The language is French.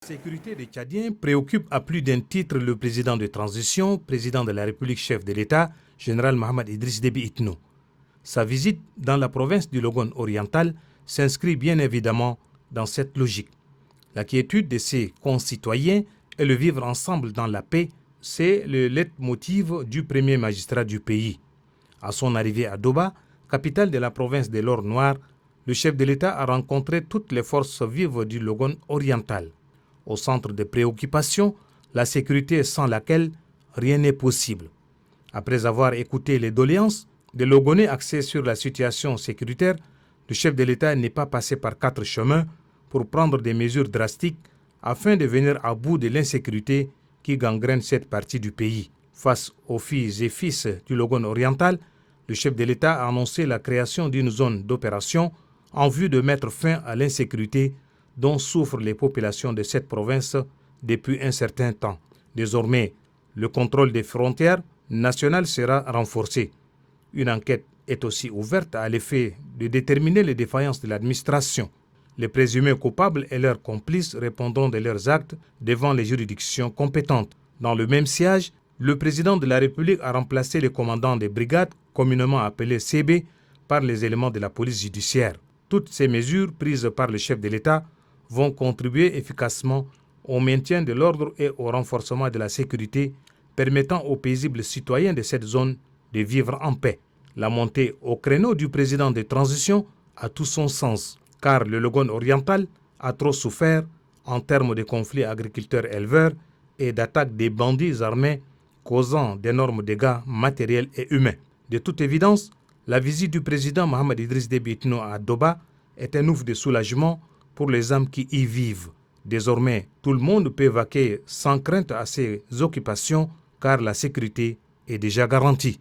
La sécurité des Tchadiens préoccupe à plus d'un titre le président de transition, président de la République, chef de l'État, général Mohamed Idriss Déby Itno. Sa visite dans la province du Logone oriental s'inscrit bien évidemment dans cette logique. La quiétude de ses concitoyens et le vivre ensemble dans la paix, c'est le leitmotiv du premier magistrat du pays. À son arrivée à Doba, capitale de la province de l'Or Noir, le chef de l'État a rencontré toutes les forces vives du Logone oriental. Au centre de préoccupation, la sécurité sans laquelle rien n'est possible. Après avoir écouté les doléances des Logonais axées sur la situation sécuritaire, le chef de l'État n'est pas passé par 4 chemins pour prendre des mesures drastiques afin de venir à bout de l'insécurité qui gangrène cette partie du pays. Face aux filles et fils du Logone oriental, le chef de l'État a annoncé la création d'une zone d'opération en vue de mettre fin à l'insécurité dont souffrent les populations de cette province depuis un certain temps. Désormais, le contrôle des frontières nationales sera renforcé. Une enquête est aussi ouverte à l'effet de déterminer les défaillances de l'administration. Les présumés coupables et leurs complices répondront de leurs actes devant les juridictions compétentes. Dans le même siège, le président de la République a remplacé les commandants des brigades, communément appelés CB, par les éléments de la police judiciaire. Toutes ces mesures prises par le chef de l'État vont contribuer efficacement au maintien de l'ordre et au renforcement de la sécurité, permettant aux paisibles citoyens de cette zone de vivre en paix. La montée au créneau du président de transition a tout son sens, car le Logone oriental a trop souffert en termes de conflits agriculteurs-éleveurs et d'attaques des bandits armés causant d'énormes dégâts matériels et humains. De toute évidence, la visite du président Mohamed Idriss Déby Itno à Doba est un ouf de soulagement pour les âmes qui y vivent. Désormais, tout le monde peut vaquer sans crainte à ses occupations car la sécurité est déjà garantie.